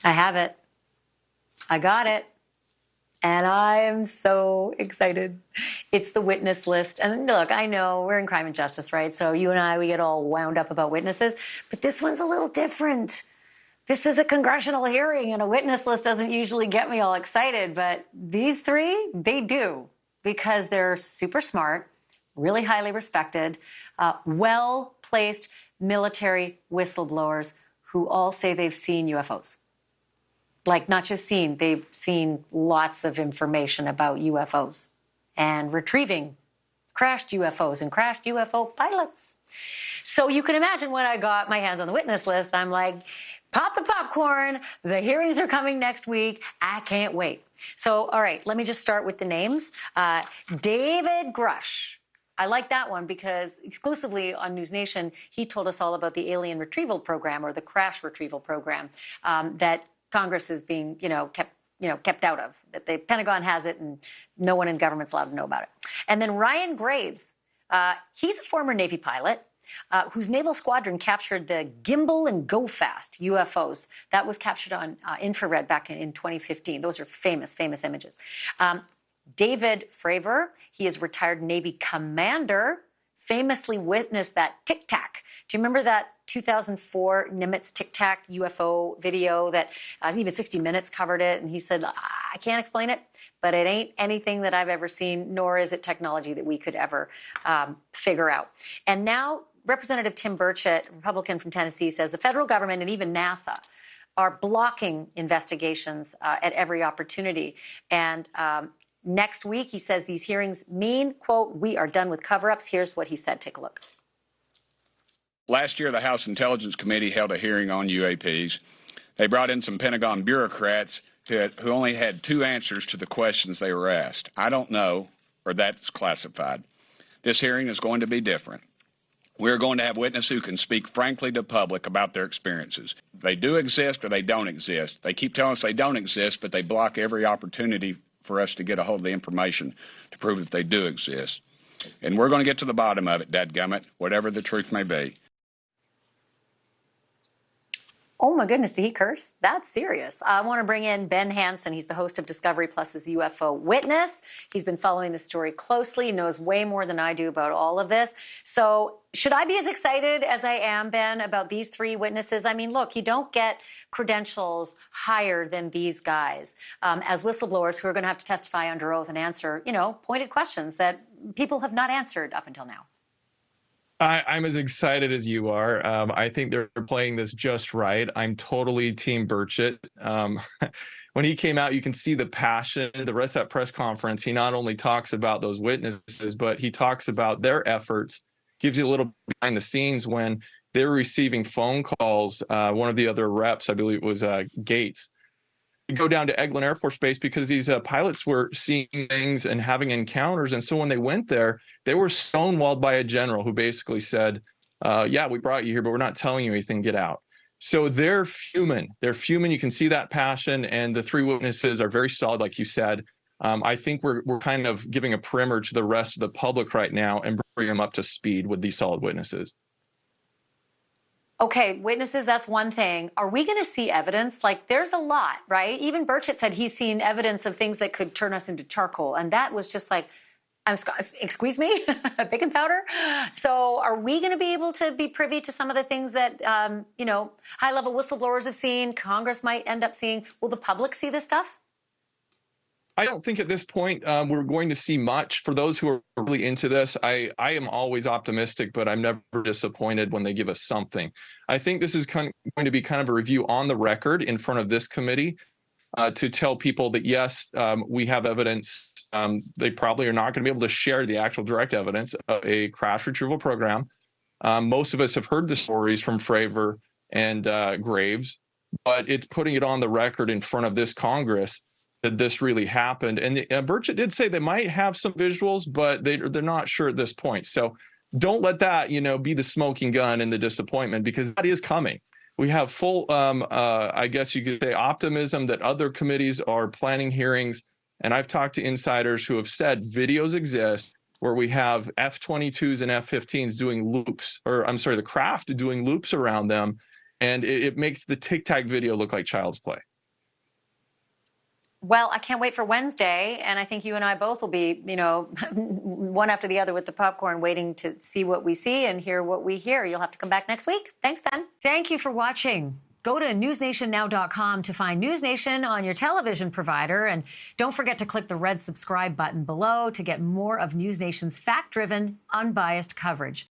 I have it. I got it. And I'm so excited. It's the witness list. And look, I know we're in crime and justice, right? So you and I, we get all wound up about witnesses, but this one's a little different. This is a congressional hearing, and a witness list doesn't usually get me all excited, but these three, they do, because they're super smart, really highly respected, well-placed military whistleblowers who all say they've seen UFOs. Like, not just seen, they've seen lots of information about UFOs and retrieving crashed UFOs and crashed UFO pilots. So you can imagine when I got my hands on the witness list, I'm like, pop the popcorn, the hearings are coming next week, I can't wait. So, all right, let me just start with the names. David Grush. I like that one because exclusively on NewsNation, he told us all about the alien retrieval program, or the crash retrieval program, that Congress is being, kept out of, that the Pentagon has it and no one in government's allowed to know about it. And then Ryan Graves, he's a former Navy pilot whose naval squadron captured the Gimbal and Go Fast UFOs. That was captured on infrared back in 2015. Those are famous, famous images. David Fravor, he is retired Navy commander, famously witnessed that Tic Tac. Do you remember that 2004 Nimitz Tic Tac UFO video that even 60 Minutes covered it? And he said, I can't explain it, but it ain't anything that I've ever seen, nor is it technology that we could ever figure out. And now Representative Tim Burchett, Republican from Tennessee, says the federal government and even NASA are blocking investigations at every opportunity. And next week, he says these hearings mean, quote, we are done with cover-ups. Here's what he said. Take a look. Last year, the House Intelligence Committee held a hearing on UAPs. They brought in some Pentagon bureaucrats who only had two answers to the questions they were asked. I don't know, or that's classified. This hearing is going to be different. We're going to have witnesses who can speak frankly to the public about their experiences. They do exist or they don't exist. They keep telling us they don't exist, but they block every opportunity for us to get a hold of the information to prove that they do exist. And we're going to get to the bottom of it, dadgummit, whatever the truth may be. Oh my goodness, did he curse? That's serious. I want to bring in Ben Hansen. He's the host of Discovery Plus's UFO Witness. He's been following the story closely, knows way more than I do about all of this. So should I be as excited as I am, Ben, about these three witnesses? I mean, look, you don't get credentials higher than these guys as whistleblowers who are going to have to testify under oath and answer, pointed questions that people have not answered up until now. I'm as excited as you are. I think they're playing this just right. I'm totally Team Burchett. When he came out, you can see the passion. The rest of that press conference, he not only talks about those witnesses, but he talks about their efforts, gives you a little behind the scenes when they were receiving phone calls. One of the other reps, I believe it was Gates, go down to Eglin Air Force Base because these pilots were seeing things and having encounters. And so when they went there, they were stonewalled by a general who basically said, yeah, we brought you here, but we're not telling you anything, get out. So they're fuming. They're fuming. You can see that passion. And the three witnesses are very solid, like you said. I think we're kind of giving a primer to the rest of the public right now and bring them up to speed with these solid witnesses. Okay, witnesses, that's one thing. Are we going to see evidence? Like, there's a lot, right? Even Burchett said he's seen evidence of things that could turn us into charcoal. And that was just like, excuse me, baking powder? So are we going to be able to be privy to some of the things that, high-level whistleblowers have seen, Congress might end up seeing? Will the public see this stuff? I don't think at this point we're going to see much. For those who are really into this, I am always optimistic, but I'm never disappointed when they give us something. I think this is going to be kind of a review on the record in front of this committee to tell people that, yes, we have evidence. They probably are not going to be able to share the actual direct evidence of a crash retrieval program. Most of us have heard the stories from Fravor and Graves, but it's putting it on the record in front of this Congress that this really happened. And Burchett did say they might have some visuals, but they're not sure at this point. So don't let that, be the smoking gun and the disappointment, because that is coming. We have full, I guess you could say, optimism that other committees are planning hearings. And I've talked to insiders who have said videos exist where we have F-22s and F-15s doing loops, or the craft doing loops around them. And it makes the Tic Tac video look like child's play. Well, I can't wait for Wednesday, and I think you and I both will be, one after the other with the popcorn, waiting to see what we see and hear what we hear. You'll have to come back next week. Thanks, Ben. Thank you for watching. Go to newsnationnow.com to find NewsNation on your television provider, and don't forget to click the red subscribe button below to get more of NewsNation's fact-driven, unbiased coverage.